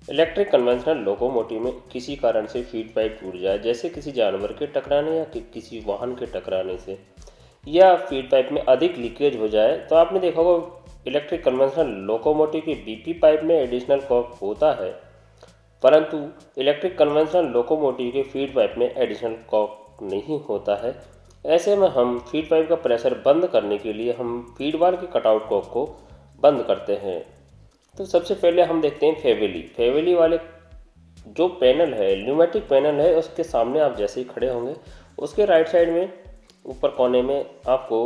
Electric conventional locomotive में किसी कारण से फीड पाइप टूट जाए, जैसे किसी जानवर के टकराने या किसी वाहन के टकराने से, या फीड पाइप में अधिक लीकेज हो जाए, तो आपने देखा होगा इलेक्ट्रिक कन्वेंशनल लोकोमोटिव के बीपी पाइप में एडिशनल कॉक होता है, परंतु इलेक्ट्रिक कन्वेंशनल लोकोमोटिव के फीड पाइप में एडिशनल कॉक नहीं होता है। ऐसे में हम फीड पाइप का प्रेशर बंद करने के लिए हम फीड वाल्व के कटआउट कॉक को बंद करते हैं। तो सबसे पहले हम देखते हैं फेवेली वाले जो पैनल है, न्यूमेटिक पैनल है, उसके सामने आप जैसे ही खड़े होंगे, उसके राइट साइड में ऊपर कोने में आपको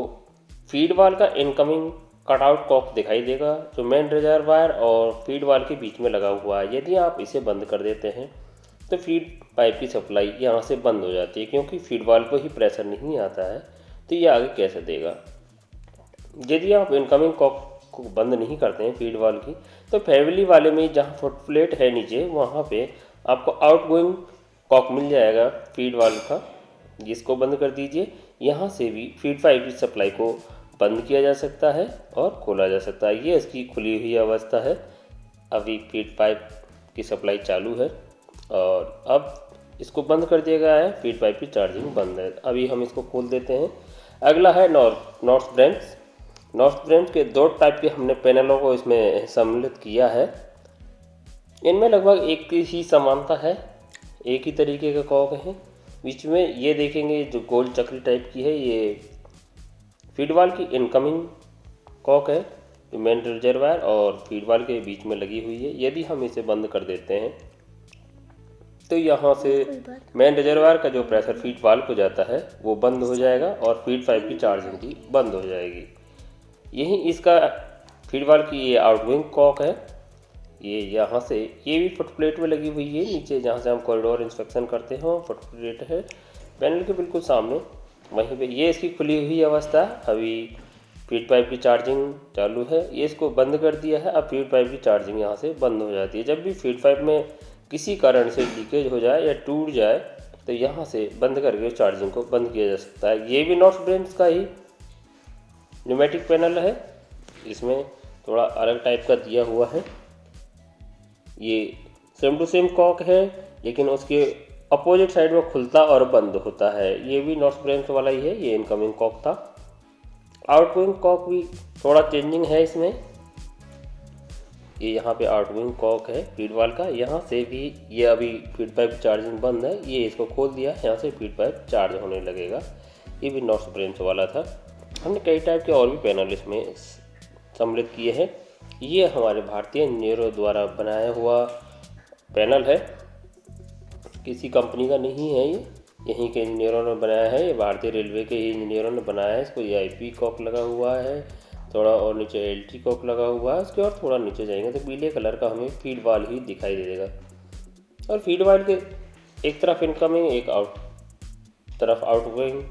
फीड वाल्व का इनकमिंग कटआउट कॉक दिखाई देगा, जो मेन रिजर्वायर और फीड वाल्व के बीच में लगा हुआ है। यदि आप इसे बंद कर देते हैं तो फीड पाइप की सप्लाई यहाँ से बंद हो जाती है, क्योंकि फीड वाल्व को ही प्रेशर नहीं आता है, तो ये आगे कैसे देगा। यदि आप इनकमिंग कॉक को बंद नहीं करते हैं फीड वाल्व की, तो फेवेली वाले में जहाँ फुट प्लेट है नीचे, वहाँ पे आपको आउटगोइंग कॉक मिल जाएगा फीड वाल्व का, जिसको बंद कर दीजिए। यहाँ से भी फीड पाइप की सप्लाई को बंद किया जा सकता है और खोला जा सकता है। ये इसकी खुली हुई अवस्था है। अभी फीड पाइप की सप्लाई चालू है और अब इसको बंद कर दिया गया है, फीड पाइप की चार्जिंग बंद है। अभी हम इसको खोल देते हैं। अगला है नॉर्थ ब्रेंच। नॉर्थ ब्रेंच के दो टाइप के हमने पैनलों को इसमें सम्मिलित किया है। इनमें लगभग एक ही समानता है, एक ही तरीके का कॉक है। बीच में ये देखेंगे जो गोल चक्री टाइप की है, ये फीड वाल्व की इनकमिंग कॉक है, जो मेन रिजर्वायर और फीड वाल्व के बीच में लगी हुई है। यदि हम इसे बंद कर देते हैं तो यहाँ से मेन रिजर्वायर का जो प्रेशर फीड वाल्व को जाता है वो बंद हो जाएगा और फीड पाइप की चार्जिंग भी बंद हो जाएगी। यही इसका फीड वाल्व की ये आउटगोइंग कॉक है। ये यहाँ से ये भी फुट प्लेट में लगी हुई है, नीचे जहाँ से हम कॉरिडोर इंस्पेक्शन करते हैं फुट प्लेट है पैनल के बिल्कुल सामने, वहीं पे ये इसकी खुली हुई अवस्था। अभी फीड पाइप की चार्जिंग चालू है, ये इसको बंद कर दिया है। अब फीड पाइप की चार्जिंग यहाँ से बंद हो जाती है। जब भी फीड पाइप में किसी कारण से लीकेज हो जाए या टूट जाए, तो यहाँ से बंद करके चार्जिंग को बंद किया जा सकता है। ये भी नॉर्थ ब्रेंच का ही न्यूमेटिक पैनल है, इसमें थोड़ा अलग टाइप का दिया हुआ है। ये सेम टू सेम कॉक है, लेकिन उसके अपोजिट साइड में खुलता और बंद होता है। ये भी नॉर्थ ब्रेंच वाला ही है, ये इनकमिंग कॉक था। आउटगोइंग कॉक भी थोड़ा चेंजिंग है इसमें। ये यहाँ पे आउटगोइंग कॉक है फीड वाल्व का, यहाँ से भी ये अभी फीड पाइप चार्जिंग बंद है, ये इसको खोल दिया, यहाँ से फीड पाइप चार्ज होने लगेगा। ये भी नॉर्थ ब्रेंच वाला था। हमने कई टाइप के और भी पैनल इसमें सम्मिलित किए हैं। ये हमारे भारतीय इंजीनियरों द्वारा बनाया हुआ पैनल है, किसी कंपनी का नहीं है, ये यहीं के इंजीनियरों ने बनाया है। ये भारतीय रेलवे के ही इंजीनियरों ने बनाया है। इसको ये आईपी कॉक लगा हुआ है, थोड़ा और नीचे एलटी कॉक लगा हुआ है। उसके और थोड़ा नीचे जाएंगे तो पीले कलर का हमें फीड वाल्व ही दिखाई दे देगा। और फीड वाल्व के एक तरफ इनकमिंग, एक तरफ आउटगोइंग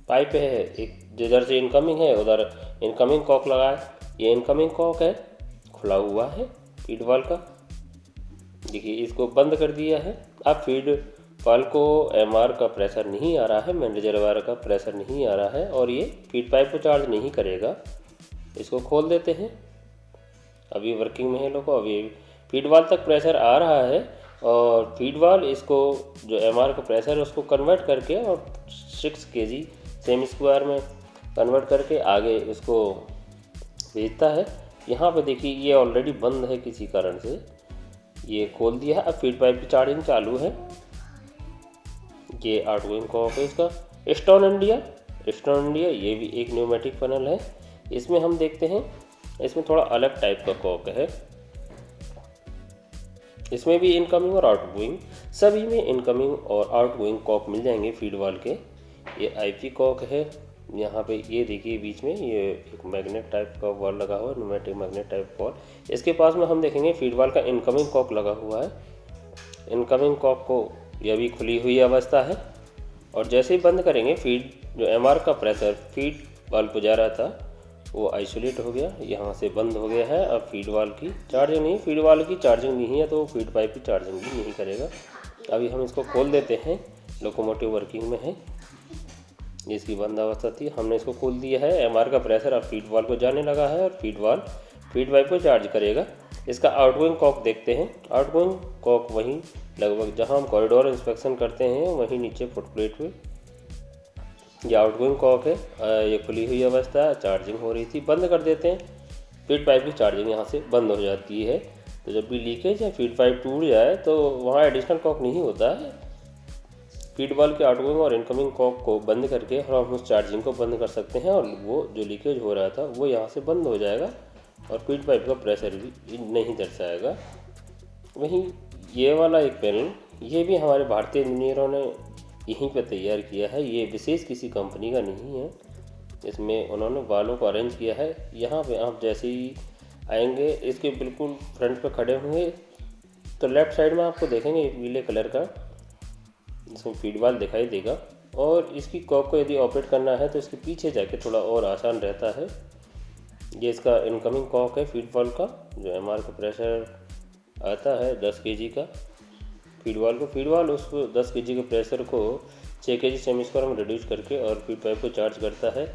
पाइप है। एक जिधर से इनकमिंग है उधर इनकमिंग कॉक लगा है। ये इनकमिंग कॉक है, खुला हुआ है फीड वाल्व का। देखिए इसको बंद कर दिया है। अब फीड वाल्व को एमआर का प्रेशर नहीं आ रहा है, मेन रिजर्वायर का प्रेशर नहीं आ रहा है और ये फीड पाइप को चार्ज नहीं करेगा। इसको खोल देते हैं। अभी वर्किंग में है लोगों, अभी फीड वाल्व तक प्रेशर आ रहा है और फीड वाल्व इसको जो एमआर का प्रेशर है उसको कन्वर्ट करके और 6 kg सेमी स्क्वायर में कन्वर्ट करके आगे इसको भेजता है। यहाँ पे देखिए ये ऑलरेडी बंद है किसी कारण से, ये खोल दिया है। अब फीड पाइप की चार्जिंग चालू है। ये आउटगोइंग कॉक है इसका। स्टोन इंडिया ये भी एक न्यूमेटिक पैनल है। इसमें हम देखते हैं, इसमें थोड़ा अलग टाइप का कॉक है। इसमें भी इनकमिंग और आउटगोइंग, सभी में इनकमिंग और आउटगोइंग कॉक मिल जाएंगे फीड वाल्व के। ये आईपी कॉक है। यहाँ पे ये देखिए बीच में ये एक मैग्नेट टाइप का वॉल लगा हुआ है, न्यूमेटिक मैग्नेट टाइप वॉल। इसके पास में हम देखेंगे फीड वाल्व का इनकमिंग कॉक लगा हुआ है। इनकमिंग कॉक को यह भी खुली हुई अवस्था है और जैसे ही बंद करेंगे, फीड जो एमआर का प्रेशर फीड वाल्व को जा रहा था वो आइसोलेट हो गया, यहाँ से बंद हो गया है। अब फीड वाल्व की चार्जिंग नहीं, फीड वाल्व की चार्जिंग नहीं है तो फीड पाइप की चार्जिंग भी नहीं करेगा। अभी हम इसको खोल देते हैं, लोकोमोटिव वर्किंग में है। इसकी बंद अवस्था थी, हमने इसको खोल दिया है। एमआर का प्रेशर अब फीड वाल्व को जाने लगा है और फीड पाइप को चार्ज करेगा। इसका आउटगोइंग कॉक देखते हैं। आउटगोइंग कॉक वहीं लगभग जहां हम कॉरिडोर इंस्पेक्शन करते हैं वहीं नीचे फुटप्लेट पे ये आउटगोइंग कॉक है। ये खुली हुई अवस्था, चार्जिंग हो रही थी, बंद कर देते हैं। फीड पाइप की चार्जिंग यहाँ से बंद हो जाती है। तो जब भी लीकेज या फीड पाइप टूट जाए तो वहाँ एडिशनल कॉक नहीं होता है। फीड वाल्व के आउटगोइंग और इनकमिंग कॉक को बंद करके हम उस चार्जिंग को बंद कर सकते हैं और वो जो लीकेज हो रहा था वो यहाँ से बंद हो जाएगा और फीड पाइप का प्रेशर भी नहीं दर्शाएगा। वहीं ये वाला एक पैनल, ये भी हमारे भारतीय इंजीनियरों ने यहीं पर तैयार किया है। ये विशेष किसी कंपनी का नहीं है। इसमें उन्होंने वालों को अरेंज किया है। यहाँ पे आप जैसे ही आएंगे इसके बिल्कुल फ्रंट पे खड़े होंगे तो लेफ़्ट साइड में आपको देखेंगे एक पीले कलर का इसमें फीड वाल्व दिखाई देगा। और इसकी कॉक को यदि ऑपरेट करना है तो इसके पीछे जाके थोड़ा और आसान रहता है। ये इसका इनकमिंग कॉक है फीड वाल्व का, जो एमआर का प्रेशर आता है 10 kg का फीड वाल्व उस 10 kg के प्रेशर को 6 kg सेमी स्क्वायर में रिड्यूस करके और फीड पाइप को चार्ज करता है।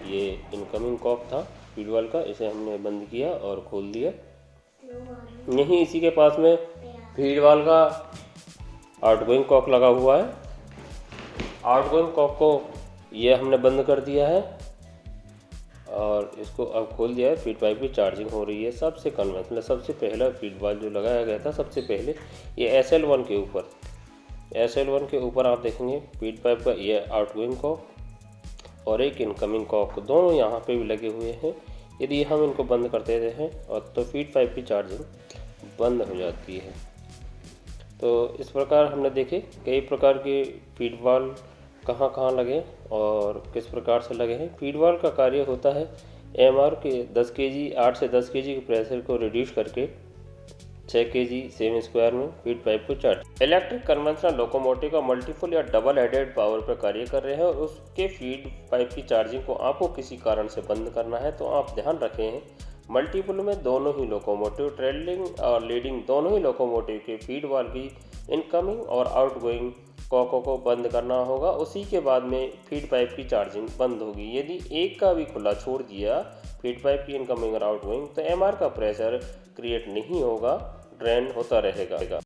ये इनकमिंग कॉक था फीड वाल्व का, इसे हमने बंद किया और खोल दिया। यहीं इसी के पास में फीड वाल्व का आउटगोइंग कॉक लगा हुआ है। आउटगोइंग कॉक को ये हमने बंद कर दिया है और इसको अब खोल दिया है। फीड पाइप की चार्जिंग हो रही है। सबसे कन्वेंशनल, सबसे पहला फीड वाल्व जो लगाया गया था सबसे पहले ये SL1 के ऊपर, SL1 के ऊपर आप देखेंगे फीड पाइप का ये आउटगोइंग कॉक और एक इनकमिंग कॉक, दोनों यहाँ पे भी लगे हुए हैं। यदि हम इनको बंद कर देते हैं और तो फीड पाइप की चार्जिंग बंद हो जाती है। तो इस प्रकार हमने देखे कई प्रकार के फीड वाल्व कहाँ कहाँ लगे और किस प्रकार से लगे हैं। फीड वाल्व का कार्य होता है एमआर के 10 kg 8 से 10 kg के प्रेशर को रिड्यूस करके 6 kg सेमी स्क्वायर में फीड पाइप को चार्ज। इलेक्ट्रिक कन्वेंशनल लोकोमोटिव का मल्टीपल या डबल हेडेड पावर पर कार्य कर रहे हैं और उसके फीड पाइप की चार्जिंग को आपको किसी कारण से बंद करना है तो आप ध्यान रखें मल्टीपल में दोनों ही लोकोमोटिव, ट्रेलिंग और लीडिंग दोनों ही लोकोमोटिव के फीड वाल्व की इनकमिंग और आउटगोइंग कॉकों को बंद करना होगा। उसी के बाद में फीड पाइप की चार्जिंग बंद होगी। यदि एक का भी खुला छोड़ दिया फीड पाइप की इनकमिंग और आउटगोइंग तो एमआर का प्रेशर क्रिएट नहीं होगा, ड्रेन होता रहेगा।